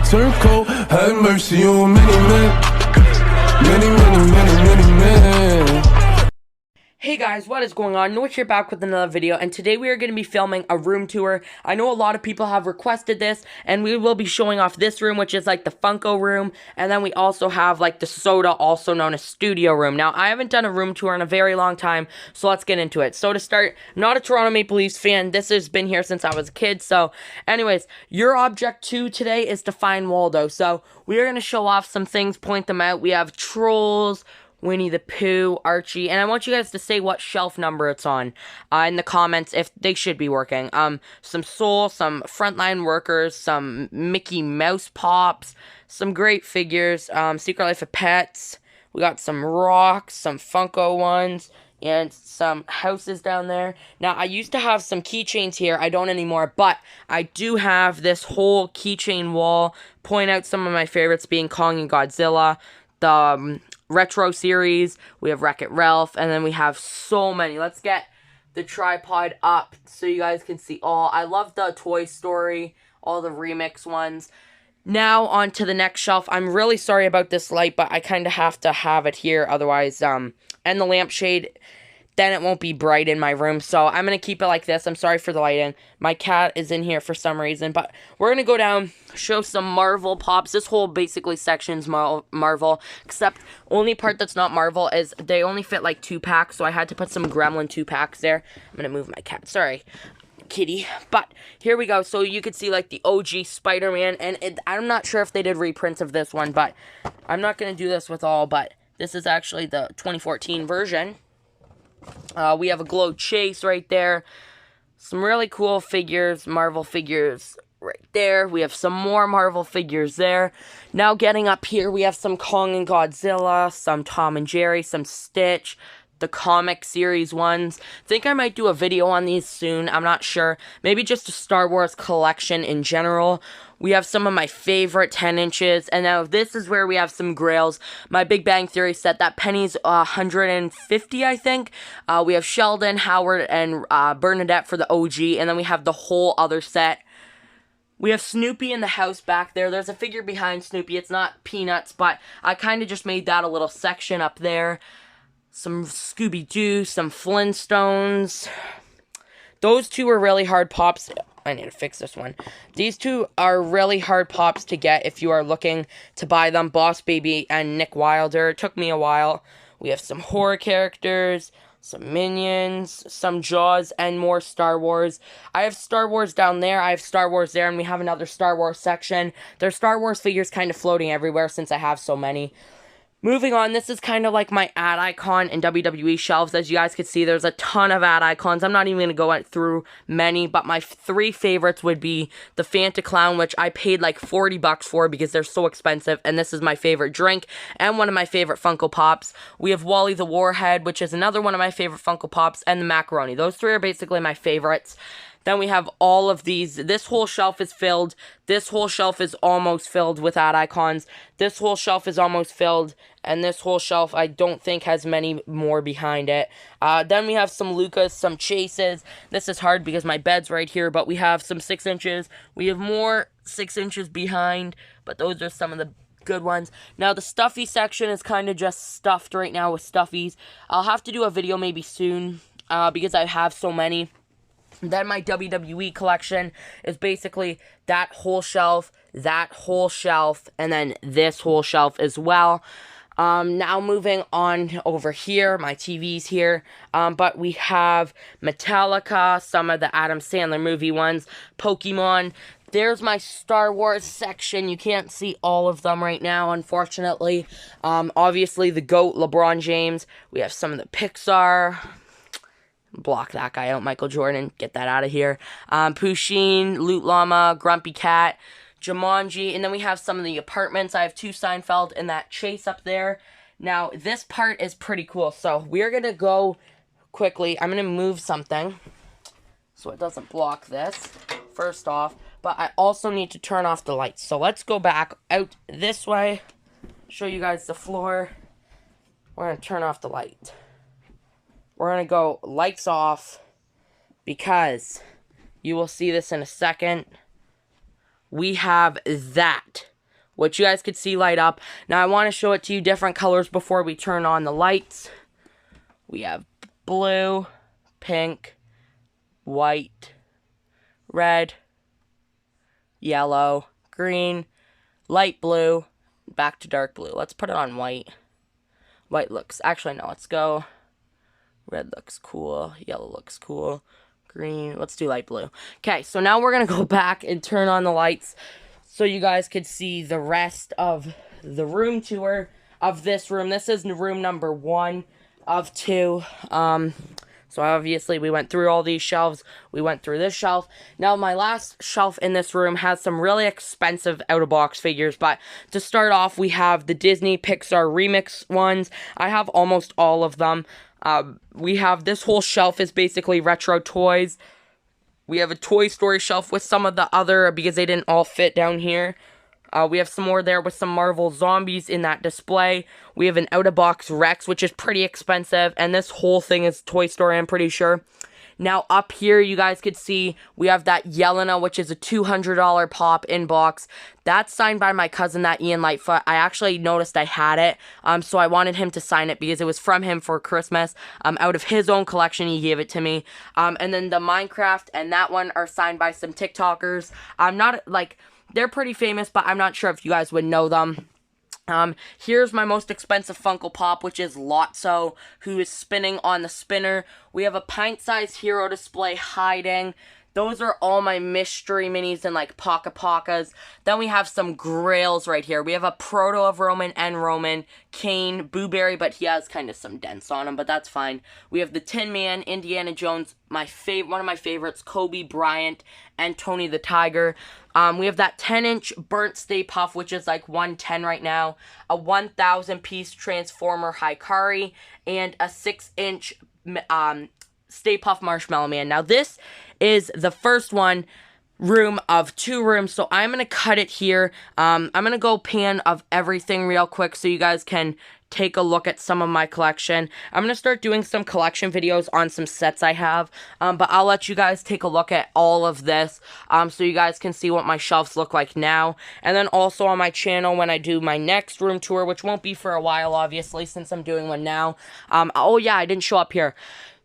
turn cold. Have mercy on many men. Many men. Hey guys, what is going on? Noich here, back with another video, and today we are going to be filming a room tour. I know a lot of people have requested this, and we will be showing off this room, which is like the Funko room, and then we also have like the soda, also known as studio room. Now, I haven't done a room tour in a very long time, so let's get into it. So to start, not a Toronto Maple Leafs fan. This has been here since I was a kid, so anyways, your object too today is to find Waldo. So we are going to show off some things, point them out. We have trolls, Winnie the Pooh, Archie, and I want you guys to say what shelf number it's on in the comments if they should be working. Some Soul, some Frontline Workers, some Mickey Mouse Pops, some great figures, Secret Life of Pets, we got some rocks, some Funko ones, and some houses down there. Now, I used to have some keychains here, I don't anymore, but I do have this whole keychain wall, point out some of my favorites being Kong and Godzilla, the retro series, we have Wreck-It Ralph, and then we have so many. Let's get the tripod up so you guys can see all. I love the Toy Story, all the remix ones. Now on to the next shelf. I'm really sorry about this light, but I kind of have to have it here, otherwise, and the lampshade, then it won't be bright in my room, so I'm going to keep it like this. I'm sorry for the lighting. My cat is in here for some reason, but we're going to go down, show some Marvel Pops. This whole basically section's Marvel, except only part that's not Marvel is they only fit like 2-packs, so I had to put some Gremlin 2-packs there. I'm going to move my cat, sorry, kitty. But here we go, so you could see like the OG Spider-Man, and I'm not sure if they did reprints of this one, but I'm not going to do this with all, but this is actually the 2014 version. We have a Glow Chase right there. Some really cool figures, Marvel figures right there. We have some more Marvel figures there. Now getting up here, we have some Kong and Godzilla, some Tom and Jerry, some Stitch, the comic series ones. Think I might do a video on these soon. I'm not sure. Maybe just a Star Wars collection in general. We have some of my favorite 10 inches. And now this is where we have some grails. My Big Bang Theory set, that penny's 150, I think. We have Sheldon, Howard, and Bernadette for the OG. And then we have the whole other set. We have Snoopy in the house back there. There's a figure behind Snoopy. It's not Peanuts, but I kind of just made that a little section up there. Some Scooby-Doo, some Flintstones. Those two are really hard pops. I need to fix this one. These two are really hard pops to get if you are looking to buy them. Boss Baby and Nick Wilder. It took me a while. We have some horror characters, some Minions, some Jaws, and more Star Wars. I have Star Wars down there. I have Star Wars there, and we have another Star Wars section. There's Star Wars figures kind of floating everywhere since I have so many. Moving on, this is kind of like my ad icon and WWE shelves. As you guys can see, there's a ton of ad icons. I'm not even going to go through many, but my 3 favorites would be the Fanta Clown, which I paid like 40 bucks for because they're so expensive, and this is my favorite drink, and one of my favorite Funko Pops. We have Wally the Warhead, which is another one of my favorite Funko Pops, and the macaroni. Those 3 are basically my favorites. Then we have all of these. This whole shelf is filled. This whole shelf is almost filled with ad icons. This whole shelf is almost filled. And this whole shelf, I don't think, has many more behind it. Then we have some Lucas, some Chases. This is hard because my bed's right here, but we have some 6 inches. We have more 6 inches behind, but those are some of the good ones. Now, the stuffy section is kind of just stuffed right now with stuffies. I'll have to do a video maybe soon because I have so many. Then my WWE collection is basically that whole shelf, and then this whole shelf as well. Now moving on over here, my TV's here, but we have Metallica, some of the Adam Sandler movie ones, Pokemon. There's my Star Wars section. You can't see all of them right now, unfortunately. Obviously, the GOAT, LeBron James. We have some of the Pixar. Block that guy out, Michael Jordan. Get that out of here. Pusheen, Loot Llama, Grumpy Cat, Jumanji. And then we have some of the apartments. I have 2 Seinfeld and that Chase up there. Now, this part is pretty cool. So, we're going to go quickly. I'm going to move something so it doesn't block this, first off. But I also need to turn off the lights. So, let's go back out this way. Show you guys the floor. We're going to turn off the light. We're going to go lights off because you will see this in a second. We have that which you guys could see light up. Now I want to show it to you different colors before we turn on the lights. We have blue, pink, white, red, yellow, green, light blue, back to dark blue. Let's put it on white. White looks, actually no, let's go. Red looks cool, yellow looks cool, green, let's do light blue. Okay, so now we're going to go back and turn on the lights so you guys could see the rest of the room tour of this room. This is room number 1 of 2. So obviously we went through all these shelves. We went through this shelf. Now my last shelf in this room has some really expensive out-of-box figures. But to start off, we have the Disney Pixar remix ones. I have almost all of them. We have this whole shelf is basically retro toys. We have a Toy Story shelf with some of the other, because they didn't all fit down here. We have some more there with some Marvel Zombies in that display. We have an out-of-box Rex, which is pretty expensive. And this whole thing is Toy Story, I'm pretty sure. Now, up here, you guys could see, we have that Yelena, which is a $200 pop in box. That's signed by my cousin, that Ian Lightfoot. I actually noticed I had it, so I wanted him to sign it because it was from him for Christmas. Out of his own collection, he gave it to me. And then the Minecraft and that one are signed by some TikTokers. They're pretty famous, but I'm not sure if you guys would know them. Here's my most expensive Funko Pop, which is Lotso, who is spinning on the spinner. We have a pint-sized hero display hiding. Those are all my mystery minis and like Paka-Pakas. Then we have some grails right here. We have a proto of Roman and Roman, Kane, Booberry, but he has kind of some dents on him, but that's fine. We have the Tin Man, Indiana Jones, one of my favorites, Kobe Bryant, and Tony the Tiger. We have that 10-inch burnt Stay Puft, which is like $110 right now. A 1,000-piece Transformer Hikari, and a 6-inch Stay Puft Marshmallow Man. Now this is the first room of 2 rooms, so I'm gonna cut it here. I'm gonna go pan of everything real quick so you guys can take a look at some of my collection. I'm gonna start doing some collection videos on some sets I have, but I'll let you guys take a look at all of this so you guys can see what my shelves look like now. And then also on my channel, when I do my next room tour, which won't be for a while obviously since I'm doing one now. Oh yeah, I didn't show up here.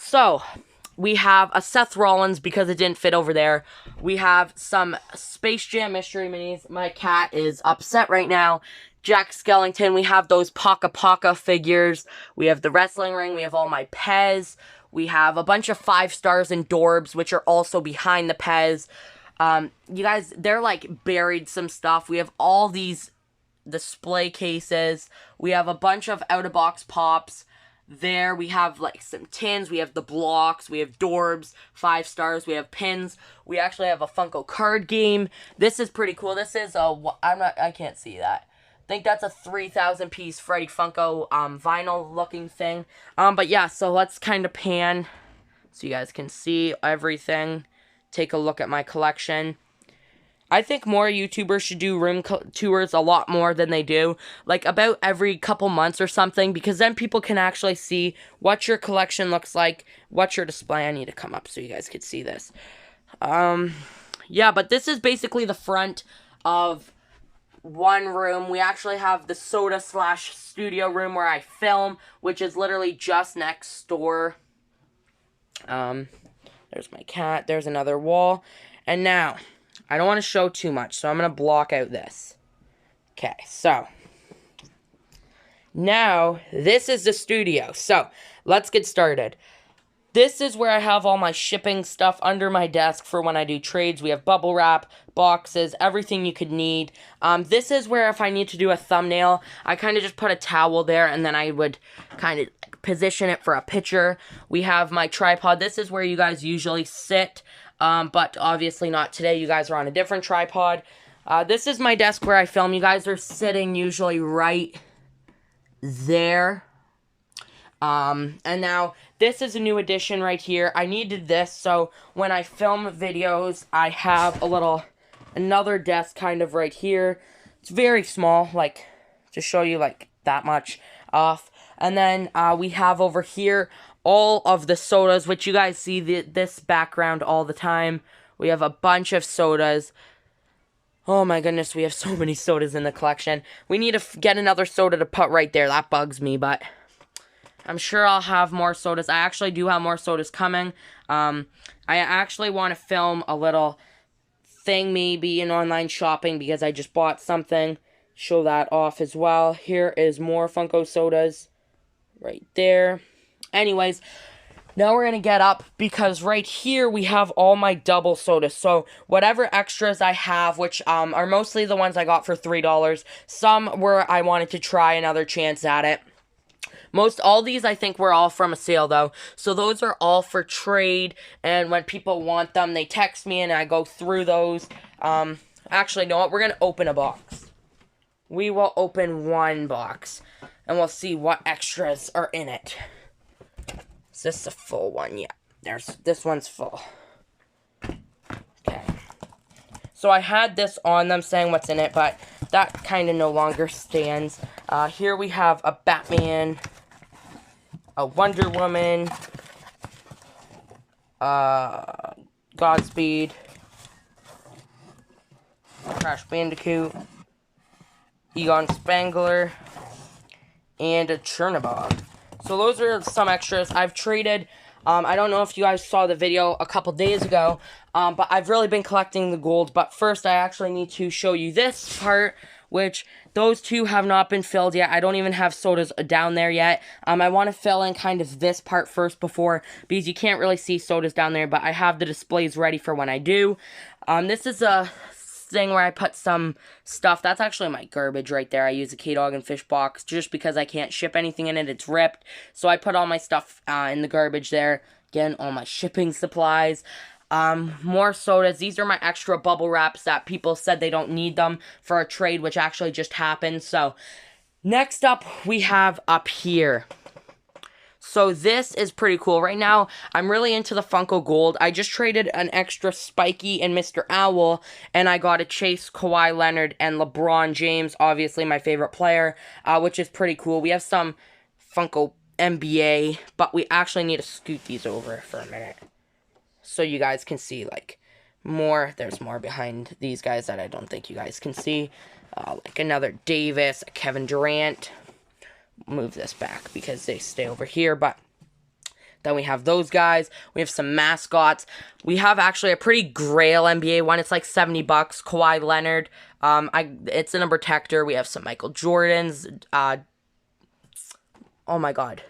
So we have a Seth Rollins because it didn't fit over there. We have some Space Jam Mystery Minis. My cat is upset right now. Jack Skellington. We have those Paka-Paka figures. We have the wrestling ring. We have all my Pez. We have a bunch of 5 stars and Dorbs, which are also behind the Pez. You guys, they're like buried some stuff. We have all these display cases. We have a bunch of out-of-box pops. There we have like some tins, we have the blocks, we have Dorbs, 5 stars, we have pins. We actually have a Funko card game. This is pretty cool. This is I can't see that. I think that's a 3,000 piece Freddy Funko vinyl looking thing. But yeah, so let's kind of pan so you guys can see everything. Take a look at my collection. I think more YouTubers should do room tours a lot more than they do. Like, about every couple months or something. Because then people can actually see what your collection looks like. What's your display. I need to come up so you guys could see this. Yeah, but this is basically the front of one room. We actually have the soda/studio room where I film. Which is literally just next door. There's my cat. There's another wall. And now, I don't want to show too much, so I'm going to block out this. Okay, so now this is the studio. So let's get started. This is where I have all my shipping stuff under my desk for when I do trades. We have bubble wrap, boxes, everything you could need. This is where if I need to do a thumbnail, I kind of just put a towel there and then I would kind of position it for a picture. We have my tripod. This is where you guys usually sit. But obviously not today. You guys are on a different tripod. This is my desk where I film. You guys are sitting usually right there. And now this is a new addition right here. I needed this so when I film videos, I have another desk kind of right here. It's very small, like to show you like that much off. And then we have over here all of the sodas, which you guys see this background all the time. We have a bunch of sodas. Oh my goodness, we have so many sodas in the collection. We need to get another soda to put right there. That bugs me, but I'm sure I'll have more sodas. I actually do have more sodas coming. I actually want to film a little thing, maybe in online shopping, because I just bought something. Show that off as well. Here is more Funko sodas right there. Anyways, now we're going to get up because right here we have all my double sodas. So whatever extras I have, which are mostly the ones I got for $3. Some were I wanted to try another chance at it. All these I think were all from a sale though. So those are all for trade, and when people want them, they text me and I go through those. Actually, you know what? We're going to open a box. We will open one box and we'll see what extras are in it. Is this a full one? Yeah, this one's full. Okay. So I had this on them saying what's in it, but that kind of no longer stands. Here we have a Batman, a Wonder Woman, Godspeed, Crash Bandicoot, Egon Spangler, and a Chernabog. So those are some extras. I've traded, I don't know if you guys saw the video a couple days ago, but I've really been collecting the gold. But first, I actually need to show you this part, which those two have not been filled yet. I don't even have sodas down there yet. I want to fill in kind of this part first because you can't really see sodas down there, but I have the displays ready for when I do. This is a thing where I put some stuff. That's actually my garbage right there. I use a K-Dog and fish box just because I can't ship anything in it. It's ripped. So I put all my stuff in the garbage there. Again, all my shipping supplies. More sodas. These are my extra bubble wraps that people said they don't need them for a trade, which actually just happened. So next up, we have up here. So this is pretty cool. Right now, I'm really into the Funko Gold. I just traded an extra Spiky and Mr. Owl, and I got a Chase, Kawhi Leonard, and LeBron James, obviously my favorite player, which is pretty cool. We have some Funko NBA, but we actually need to scoot these over for a minute so you guys can see, like, more. There's more behind these guys that I don't think you guys can see. Like another Davis, a Kevin Durant. Move this back because they stay over here, but then we have those guys. We have some mascots. We have actually a pretty grail NBA one. It's like $70. Kawhi Leonard. It's a number protector. We have some Michael Jordans. Oh my God.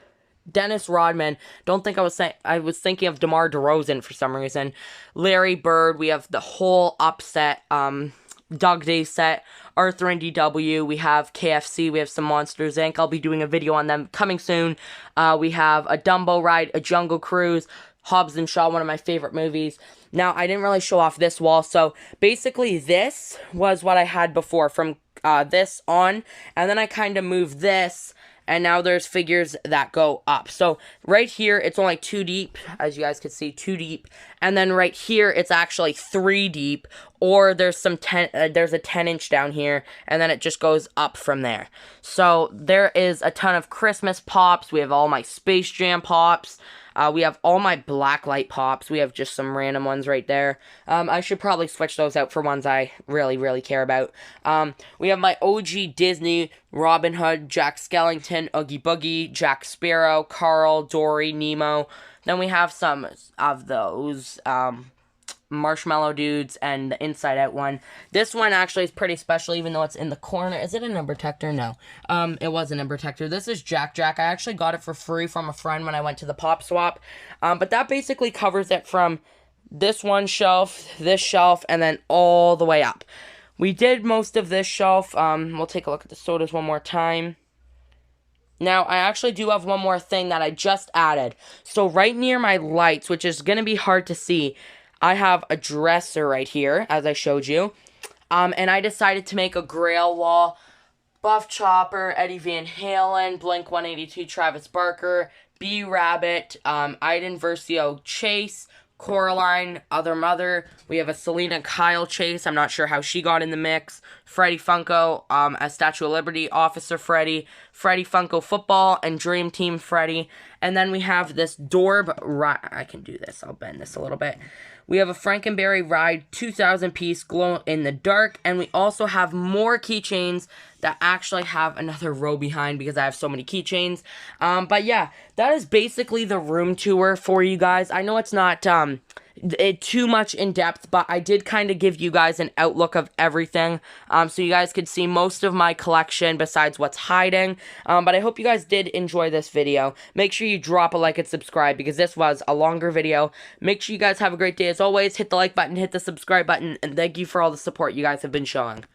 Dennis Rodman. Don't think I was thinking of DeMar DeRozan for some reason. Larry Bird. We have the whole upset Dog Day set. Arthur and DW, we have KFC, we have some Monsters Inc. I'll be doing a video on them coming soon. We have a Dumbo ride, a Jungle Cruise, Hobbs and Shaw, one of my favorite movies. Now, I didn't really show off this wall, so basically this was what I had before from this on, and then I kind of moved this, and now there's figures that go up. So right here, it's only 2 deep, as you guys can see, 2 deep. And then right here, it's actually 3 deep, or there's a 10-inch down here, and then it just goes up from there. So there is a ton of Christmas pops. We have all my Space Jam pops. We have all my Blacklight pops. We have just some random ones right there. I should probably switch those out for ones I really, really care about. We have my OG Disney, Robin Hood, Jack Skellington, Oogie Boogie, Jack Sparrow, Carl, Dory, Nemo. Then we have some of those Marshmallow Dudes and the Inside Out one. This one actually is pretty special, even though it's in the corner. Is it a number protector? No. It was a number protector. This is Jack Jack. I actually got it for free from a friend when I went to the Pop Swap. But that basically covers it from this one shelf, this shelf, and then all the way up. We did most of this shelf. We'll take a look at the sodas one more time. Now, I actually do have one more thing that I just added. So right near my lights, which is going to be hard to see, I have a dresser right here, as I showed you. And I decided to make a grail wall. Buff Chopper, Eddie Van Halen, Blink-182, Travis Barker, B-Rabbit, Iden Versio Chase, Coraline, Other Mother. We have a Selena Kyle Chase. I'm not sure how she got in the mix. Freddie Funko, a Statue of Liberty, Officer Freddie, Freddie Funko Football, and Dream Team Freddie. And then we have this Dorb. I can do this. I'll bend this a little bit. We have a Frankenberry Ride 2000 piece glow in the dark. And we also have more keychains that actually have another row behind because I have so many keychains. But yeah, that is basically the room tour for you guys. I know it's not too much in depth, but I did kind of give you guys an outlook of everything, so you guys could see most of my collection besides what's hiding. But I hope you guys did enjoy this video. Make sure you drop a like and subscribe because this was a longer video. Make sure you guys have a great day. As always, hit the like button, hit the subscribe button, and thank you for all the support you guys have been showing.